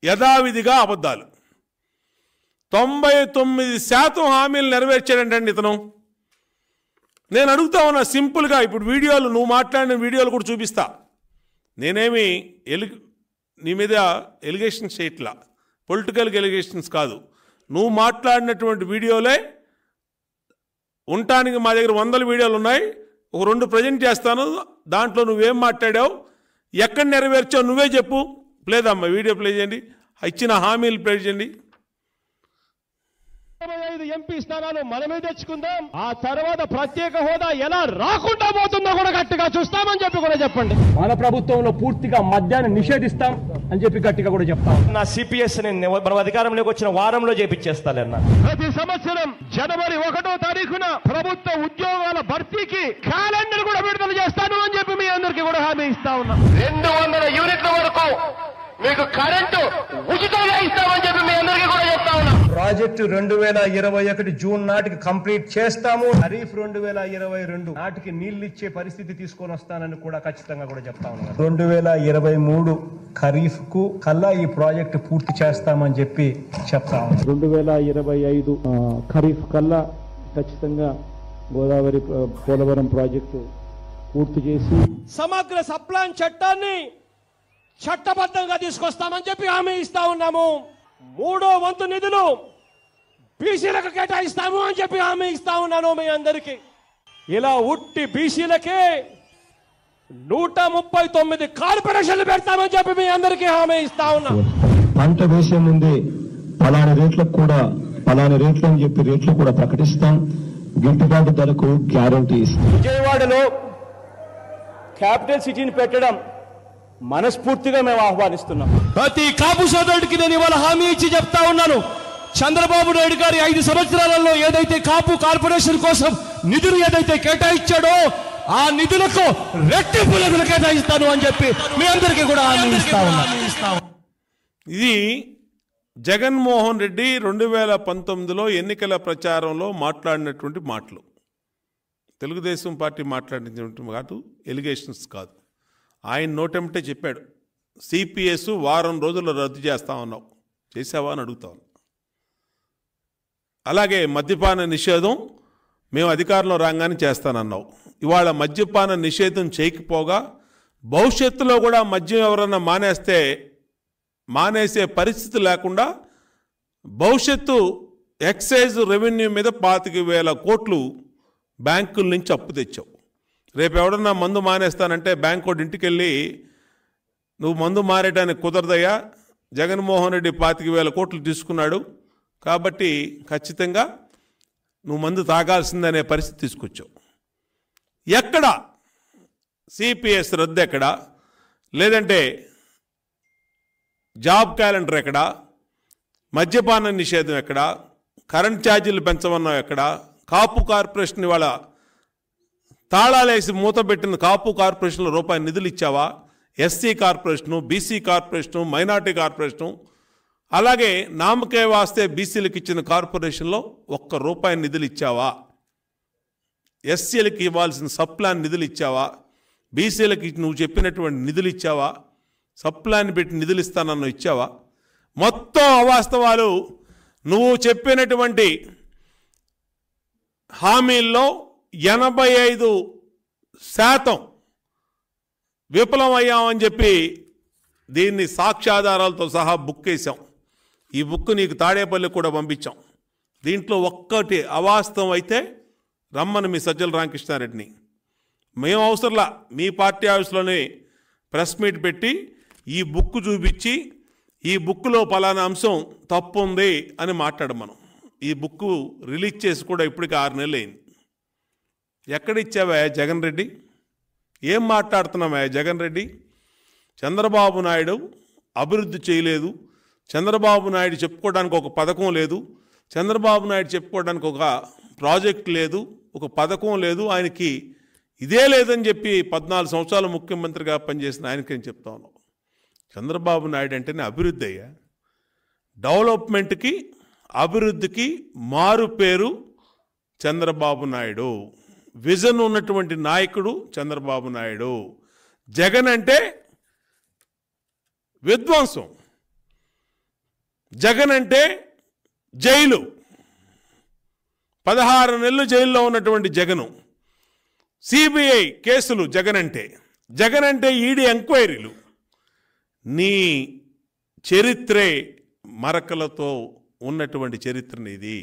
యథావిధిగా అబద్ధాలు. 99% హామీలు నెరవేర్చాడంటండి ఇతను. నేను అడుగుతా ఉన్నా సింపుల్గా, ఇప్పుడు వీడియోలు నువ్వు మాట్లాడిన వీడియోలు కూడా చూపిస్తా. నేనేమి నీ మీద ఎలిగేషన్స్ చేయట్లా, పొలిటికల్ ఎలిగేషన్స్ కాదు. నువ్వు మాట్లాడినటువంటి వీడియోలే ఉండటానికి మా దగ్గర 100 వీడియోలు ఉన్నాయి. ఒక 2 ప్రజెంట్ చేస్తాను. దాంట్లో నువ్వేం మాట్లాడావు, ఎక్కడ నెరవేర్చావు నువ్వే చెప్పు. ప్లేదమ్మా, వీడియో ప్లే చేయండి, ఇచ్చిన హామీలు ప్లే చేయండి. 25 ఎంపీ స్థానాలు మనమే తెచ్చుకుందాం. ఆ తర్వాత ప్రత్యేక హోదా ఎలా రాకుండా పోతుందో కూడా గట్టిగా చూస్తామని చెప్పి కూడా చెప్పండి. మన ప్రభుత్వంలో పూర్తిగా మద్యాన్ని నిషేధిస్తాం అని చెప్పి గట్టిగా కూడా చెప్తాం. నా సిపిఎస్ మనం అధికారంలోకి వచ్చిన వారంలో చేపించేస్తానన్నా. ప్రతి సంవత్సరం జనవరి 1వ తారీఖున ప్రభుత్వ ఉద్యోగాల భర్తీకి క్యాలెండర్ కూడా విడుదల చేస్తాను అని చెప్పి మీ అందరికీ కూడా హామీ ఇస్తా ఉన్నా. 200 యూనిట్ల వరకు మీకు కరెంటు ఉచితంగా ఇస్తామని చెప్పి మీ అందరికీ కూడా చెప్తా ఉన్నా. ప్రాజెక్టు 2021 జూన్ నాటికి కంప్లీట్ చేస్తాము. ఖరీఫ్ 2022 నాటికి నీళ్లు ఇచ్చే పరిస్థితి తీసుకొని వస్తానని కూడా ఖచ్చితంగా కూడా చెప్తా ఉన్నాను. 2023 ఖరీఫ్ కు కల్లా ఈ ప్రాజెక్టు పూర్తి చేస్తామని చెప్పి చెప్తా ఉన్నాను. 2025 ఖరీఫ్ కల్లా ఖచ్చితంగా గోదావరి పోలవరం ప్రాజెక్టు పూర్తి చేసి సమగ్ర సప్లాన్ చట్టాన్ని చట్టబద్ధంగా తీసుకొస్తామని చెప్పి హామీ ఇస్తా ఉన్నాము. 3వ వంతు నిధులు బీసీలకు కేటాయిస్తాము అని చెప్పి హామీ ఇస్తా ఉన్నాను మీ అందరికీ. ఇలా ఉట్టి బీసీలకే 139 కార్పొరేషన్లు పెడతామని చెప్పి మీ అందరికీ హామీ ఇస్తా ఉన్నాం. పంట వేసే ముందే పలానా రేట్లకు కూడా పలానా రేట్లు అని చెప్పి రేట్లు కూడా ప్రకటిస్తాం. గిట్టుబాటు ధరకు గ్యారంటీ ఇస్తాం. విజయవాడలో క్యాపిటల్ సిటీని పెట్టడం మనస్ఫూర్తిగా మేము ఆహ్వానిస్తున్నాం. ప్రతి కాపు సోదరుడికి నేను ఇవాళ హామీ ఇచ్చి చెప్తా ఉన్నాను. చంద్రబాబు నాయుడు గారి 5 సంవత్సరాలలో ఏదైతే కాపు కార్పొరేషన్ కోసం నిధులు ఏదైతే కేటాయించాడో ఆ నిధులకు రెట్టింపు నిధులు కేటాయిస్తాను అని చెప్పి మీ అందరికీ కూడా హామీ ఇస్తా ఉన్నాను. ఇది జగన్మోహన్ రెడ్డి 2019లో ఎన్నికల ప్రచారంలో మాట్లాడినటువంటి మాటలు. తెలుగుదేశం పార్టీ మాట్లాడినటువంటి కాదు, ఎలిగేషన్స్ కాదు. ఆయన నోటెంటే చెప్పాడు, సిపిఎస్ వారం రోజుల్లో రద్దు చేస్తా ఉన్నావు, చేసావా అని అడుగుతా ఉన్నాం. అలాగే మద్యపాన నిషేధం మేము అధికారంలో రాగానే చేస్తానన్నావు. ఇవాళ మద్యపాన నిషేధం చేయకపోగా భవిష్యత్తులో కూడా మద్యం ఎవరన్నా మానేసే పరిస్థితి లేకుండా భవిష్యత్తు ఎక్సైజ్ రెవెన్యూ మీద 25,000 కోట్లు బ్యాంకుల నుంచి అప్పు తెచ్చావు. రేపు ఎవడన్నా మందు మానేస్తానంటే బ్యాంకు వాడు ఇంటికి వెళ్ళి నువ్వు మందు మారేయడానికి కుదరదయ్యా, జగన్మోహన్ రెడ్డి 25,000 కోట్లు తీసుకున్నాడు కాబట్టి ఖచ్చితంగా నువ్వు మందు తాగాల్సిందనే పరిస్థితి తీసుకొచ్చావు. ఎక్కడ సిపిఎస్ రద్దు ఎక్కడ, లేదంటే జాబ్ క్యాలెండర్ ఎక్కడ, మద్యపాన నిషేధం ఎక్కడ, కరెంట్ ఛార్జీలు పెంచమన్నావు ఎక్కడ, కాపు కార్పొరేషన్ ఇవాళ తాళాలేసి మూతబెట్టిన కాపు కార్పొరేషన్లో రూపాయి నిధులు ఇచ్చావా? SC corporation, BC corporation, minority corporation, అలాగే నామకే వాస్తే బీసీలకు ఇచ్చిన కార్పొరేషన్లో ₹1 నిధులు ఇచ్చావా? ఎస్సీలకు ఇవ్వాల్సిన సప్లాన్ నిధులు ఇచ్చావా? బీసీలకి నువ్వు చెప్పినటువంటి నిధులు ఇచ్చావా? సప్లాన్ పెట్టి నిధులు ఇస్తానన్ను ఇచ్చావా? మొత్తం అవాస్తవాలు. నువ్వు చెప్పినటువంటి హామీల్లో 85% విఫలమయ్యామని చెప్పి దీన్ని సాక్ష్యాధారాలతో సహా బుక్ వేసాం. ఈ బుక్ నీకు తాడేపల్లి కూడా పంపించాం. దీంట్లో ఒక్కటి అవాస్తవం అయితే రమ్మని మీ సజ్జల రామకృష్ణారెడ్డిని. మేము అవసరంలా, మీ పార్టీ ఆఫీస్లోనే ప్రెస్ మీట్ పెట్టి ఈ బుక్ చూపించి ఈ బుక్లో పలానా అంశం తప్పు ఉంది అని మాట్లాడమను. ఈ బుక్ రిలీజ్ చేసి కూడా ఇప్పటికి 6 నెలలు అయింది. ఎక్కడిచ్చావా జగన్ రెడ్డి? ఏం మాట్లాడుతున్నావా జగన్ రెడ్డి? చంద్రబాబు నాయుడు అభివృద్ధి చేయలేదు, చంద్రబాబు నాయుడు చెప్పుకోవడానికి ఒక పథకం లేదు, చంద్రబాబు నాయుడు చెప్పుకోవడానికి ఒక ప్రాజెక్ట్ లేదు, ఒక పథకం లేదు, ఆయనకి ఇదే లేదని చెప్పి 14 సంవత్సరాలు ముఖ్యమంత్రిగా పనిచేసిన ఆయనకేం చెప్తా ఉన్నావు? చంద్రబాబు నాయుడు అంటేనే అభివృద్ధి అయ్యా. డెవలప్మెంట్కి అభివృద్ధికి మారు పేరు చంద్రబాబు నాయుడు. విజన్ ఉన్నటువంటి నాయకుడు చంద్రబాబు నాయుడు. జగన్ అంటే విధ్వంసం. జగన్ అంటే జైలు, 16 నెలలు జైల్లో ఉన్నటువంటి జగను. సిబిఐ కేసులు జగన్ అంటే ఈడీ ఎంక్వైరీలు. నీ చరిత్రే మరకలతో ఉన్నటువంటి చరిత్రని ఇది.